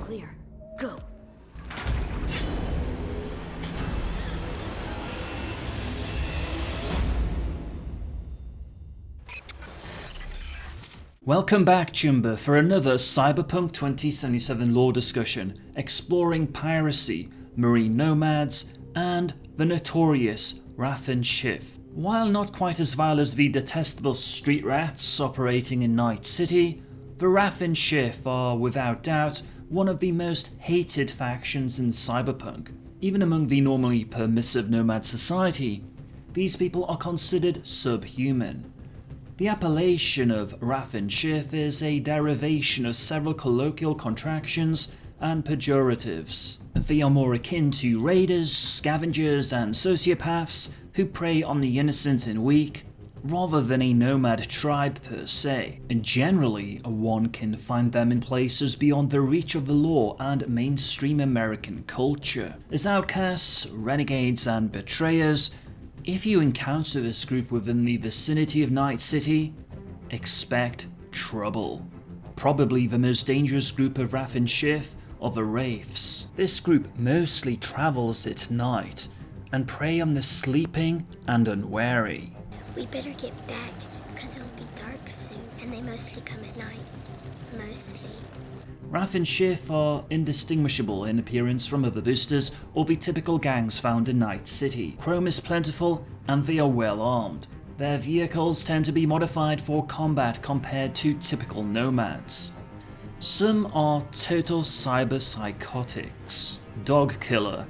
clear. Go. Welcome back, Choom, for another Cyberpunk 2077 lore discussion exploring piracy, marine nomads, and the notorious Raffen Shiv. While not quite as vile as the detestable street rats operating in Night City, the Raffen Shiv are without doubt one of the most hated factions in Cyberpunk. Even among the normally permissive nomad society, these people are considered subhuman. The appellation of Raffen Shiv is a derivation of several colloquial contractions and pejoratives. They are more akin to raiders, scavengers, and sociopaths who prey on the innocent and weak, rather than a nomad tribe per se. And generally, one can find them in places beyond the reach of the law and mainstream American culture. As outcasts, renegades, and betrayers, if you encounter this group within the vicinity of Night City, expect trouble. Probably the most dangerous group of Raffen Shiv are the Wraiths. This group mostly travels at night and prey on the sleeping and unwary. We better get back, because it'll be dark soon, and they mostly come at night. Mostly. Raffen Shiv are indistinguishable in appearance from other boosters or the typical gangs found in Night City. Chrome is plentiful and they are well armed. Their vehicles tend to be modified for combat compared to typical nomads. Some are total cyber psychotics. Dog Killer,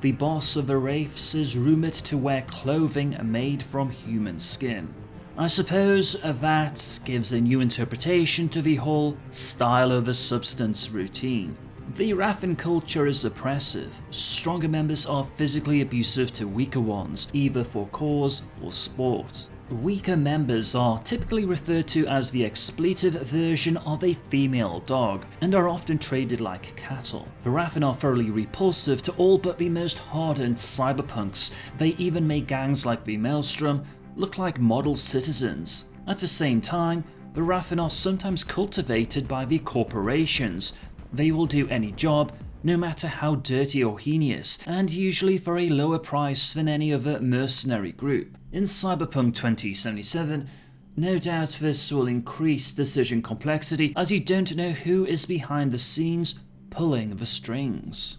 the boss of the Wraiths, is rumoured to wear clothing made from human skin. I suppose that gives a new interpretation to the whole style over substance routine. The Raffen culture is oppressive. Stronger members are physically abusive to weaker ones, either for cause or sport. Weaker members are typically referred to as the expletive version of a female dog, and are often traded like cattle. The Raffen are thoroughly repulsive to all but the most hardened cyberpunks. They even make gangs like the Maelstrom look like model citizens. At the same time, the Raffen are sometimes cultivated by the corporations. They will do any job, no matter how dirty or heinous, and usually for a lower price than any other mercenary group. In Cyberpunk 2077, no doubt this will increase decision complexity as you don't know who is behind the scenes pulling the strings.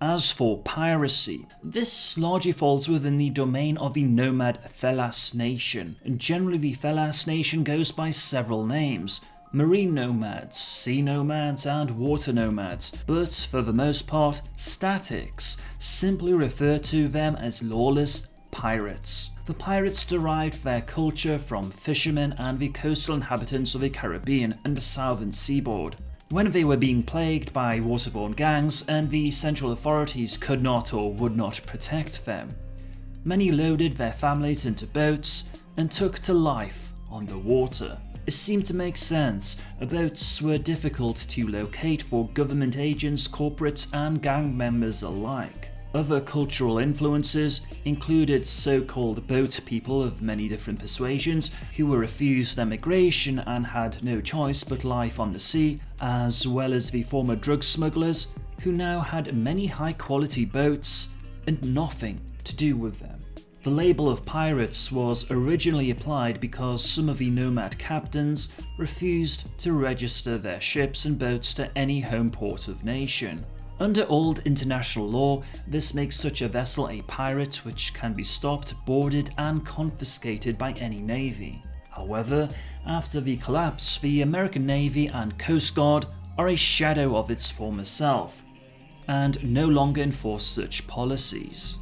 As for piracy, this largely falls within the domain of the nomad Felas Nation. Generally, the Felas Nation goes by several names: marine nomads, sea nomads, and water nomads, but for the most part, statics simply refer to them as lawless pirates. The pirates derived their culture from fishermen and the coastal inhabitants of the Caribbean and the southern seaboard. When they were being plagued by waterborne gangs and the central authorities could not or would not protect them, many loaded their families into boats and took to life on the water. It seemed to make sense. Boats were difficult to locate for government agents, corporates, and gang members alike. Other cultural influences included so-called boat people of many different persuasions who were refused emigration and had no choice but life on the sea, as well as the former drug smugglers who now had many high-quality boats and nothing to do with them. The label of pirates was originally applied because some of the nomad captains refused to register their ships and boats to any home port of nation. Under old international law, this makes such a vessel a pirate, which can be stopped, boarded, and confiscated by any navy. However, after the collapse, the American Navy and Coast Guard are a shadow of its former self, and no longer enforce such policies.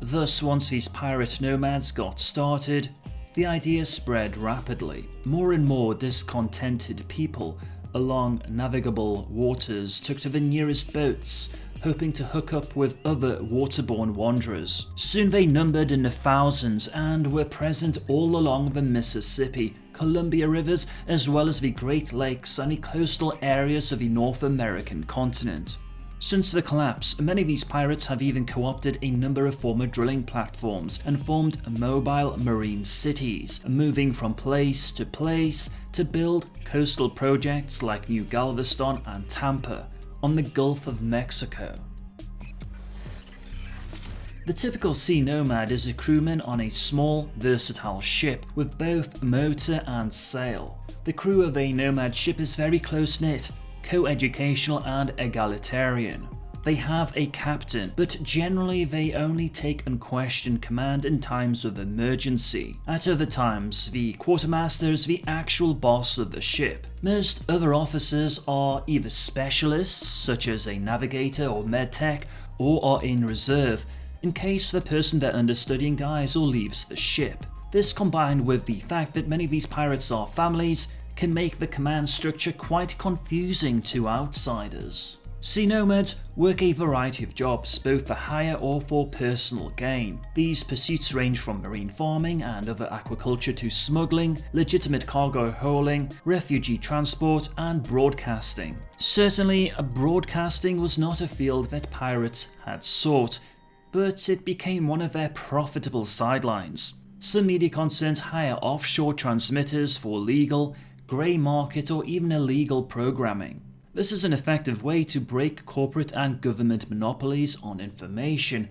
Thus, once these pirate nomads got started, the idea spread rapidly. More and more discontented people along navigable waters took to the nearest boats, hoping to hook up with other waterborne wanderers. Soon they numbered in the thousands and were present all along the Mississippi, Columbia rivers, as well as the Great Lakes and the coastal areas of the North American continent. Since the collapse, many of these pirates have even co-opted a number of former drilling platforms and formed mobile marine cities, moving from place to build coastal projects like New Galveston and Tampa on the Gulf of Mexico. The typical sea nomad is a crewman on a small, versatile ship with both motor and sail. The crew of a nomad ship is very close-knit, co-educational and egalitarian. They have a captain, but generally they only take unquestioned command in times of emergency. At other times, the quartermaster is the actual boss of the ship. Most other officers are either specialists, such as a navigator or medtech, or are in reserve, in case the person they're understudying dies or leaves the ship. This, combined with the fact that many of these pirates are families, can make the command structure quite confusing to outsiders. Sea nomads work a variety of jobs, both for hire or for personal gain. These pursuits range from marine farming and other aquaculture to smuggling, legitimate cargo hauling, refugee transport, and broadcasting. Certainly, broadcasting was not a field that pirates had sought, but it became one of their profitable sidelines. Some media concerns hire offshore transmitters for legal, grey market, or even illegal programming. This is an effective way to break corporate and government monopolies on information.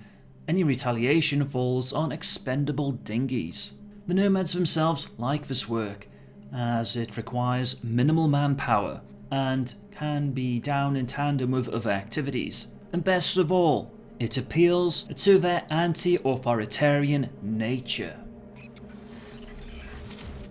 Any retaliation falls on expendable dinghies. The nomads themselves like this work, as it requires minimal manpower and can be done in tandem with other activities. And best of all, it appeals to their anti-authoritarian nature.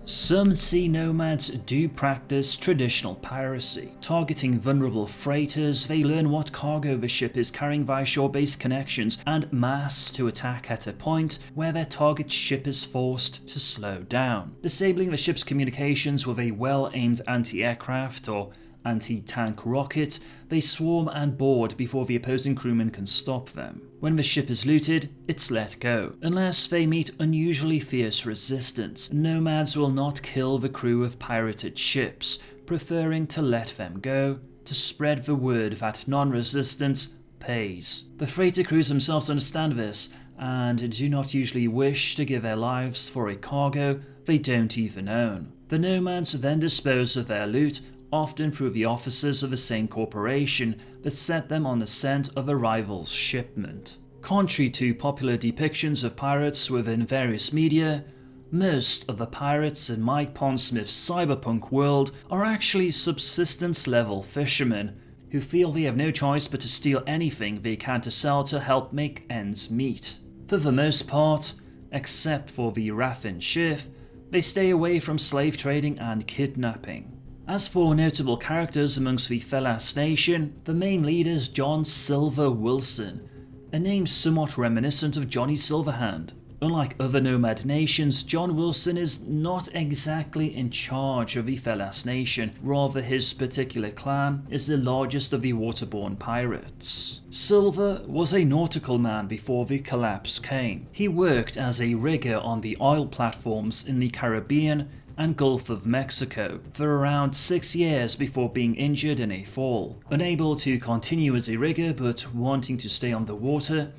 Some sea nomads do practice traditional piracy. Targeting vulnerable freighters, they learn what cargo the ship is carrying via shore-based connections and mass to attack at a point where their target ship is forced to slow down, disabling the ship's communications with a well-aimed anti-aircraft or anti-tank rocket. They swarm and board before the opposing crewmen can stop them. When the ship is looted, it's let go. Unless they meet unusually fierce resistance, nomads will not kill the crew of pirated ships, preferring to let them go to spread the word that non-resistance pays. The freighter crews themselves understand this and do not usually wish to give their lives for a cargo they don't even own. The nomads then dispose of their loot, often through the officers of the same corporation that set them on the scent of a rival's shipment. Contrary to popular depictions of pirates within various media, most of the pirates in Mike Pondsmith's cyberpunk world are actually subsistence-level fishermen who feel they have no choice but to steal anything they can to sell to help make ends meet. For the most part, except for the Raffen Shiv, they stay away from slave trading and kidnapping. As for notable characters amongst the Felas Nation, the main leader is John Silver Wilson, a name somewhat reminiscent of Johnny Silverhand. Unlike other nomad nations, John Wilson is not exactly in charge of the Felas Nation, rather his particular clan is the largest of the waterborne pirates. Silver was a nautical man before the collapse came. He worked as a rigger on the oil platforms in the Caribbean and Gulf of Mexico for around 6 years before being injured in a fall. Unable to continue as a rigger but wanting to stay on the water,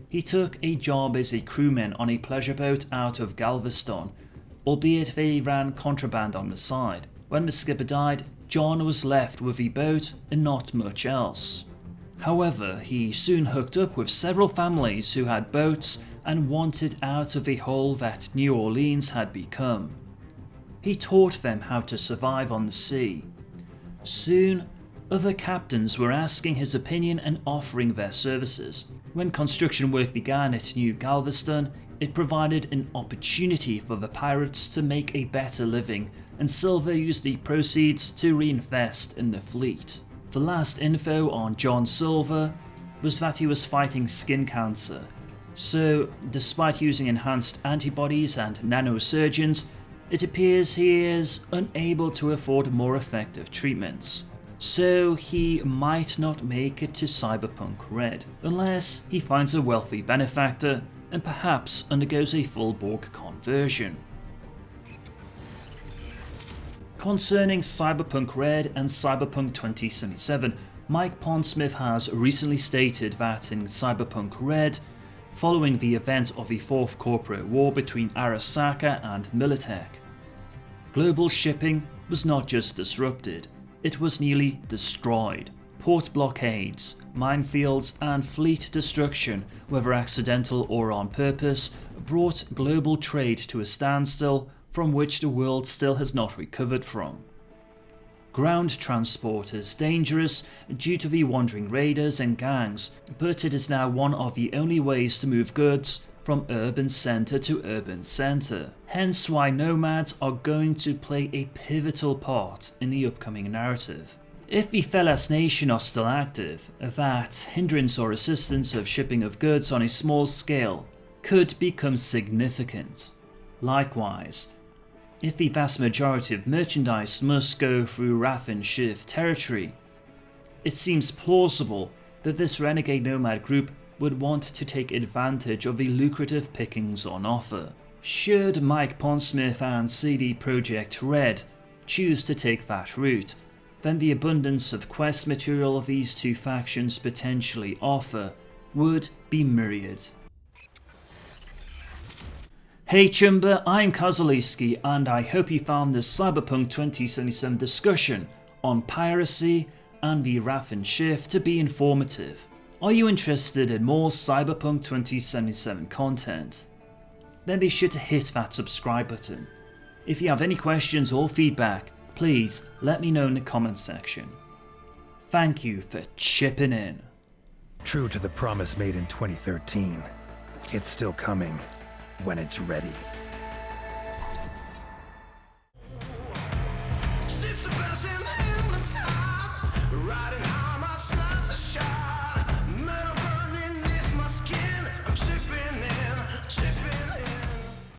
he took a job as a crewman on a pleasure boat out of Galveston, albeit they ran contraband on the side. When the skipper died, John was left with the boat and not much else. However, he soon hooked up with several families who had boats and wanted out of the hole that New Orleans had become. He taught them how to survive on the sea. Soon, other captains were asking his opinion and offering their services. When construction work began at New Galveston, it provided an opportunity for the pirates to make a better living, and Silver used the proceeds to reinvest in the fleet. The last info on John Silver was that he was fighting skin cancer. So, despite using enhanced antibodies and nanosurgeons, it appears he is unable to afford more effective treatments. So he might not make it to Cyberpunk Red, unless he finds a wealthy benefactor and perhaps undergoes a full Borg conversion. Concerning Cyberpunk Red and Cyberpunk 2077, Mike Pondsmith has recently stated that in Cyberpunk Red, following the event of the Fourth Corporate War between Arasaka and Militech, global shipping was not just disrupted, it was nearly destroyed. Port blockades, minefields and fleet destruction, whether accidental or on purpose, brought global trade to a standstill from which the world still has not recovered from. Ground transport is dangerous due to the wandering raiders and gangs, but it is now one of the only ways to move goods from urban centre to urban centre. Hence why Nomads are going to play a pivotal part in the upcoming narrative. If the Felas Nation are still active, that hindrance or assistance of shipping of goods on a small scale could become significant. Likewise, if the vast majority of merchandise must go through Raffen Shiv territory, it seems plausible that this renegade nomad group would want to take advantage of the lucrative pickings on offer. Should Mike Pondsmith and CD Projekt Red choose to take that route, then the abundance of quest material these two factions potentially offer would be myriad. Hey Chumba, I'm Kazuliski and I hope you found this Cyberpunk 2077 discussion on piracy and the Raffen Shiv to be informative. Are you interested in more Cyberpunk 2077 content? Then be sure to hit that subscribe button. If you have any questions or feedback, please let me know in the comments section. Thank you for chipping in. True to the promise made in 2013, it's still coming when it's ready.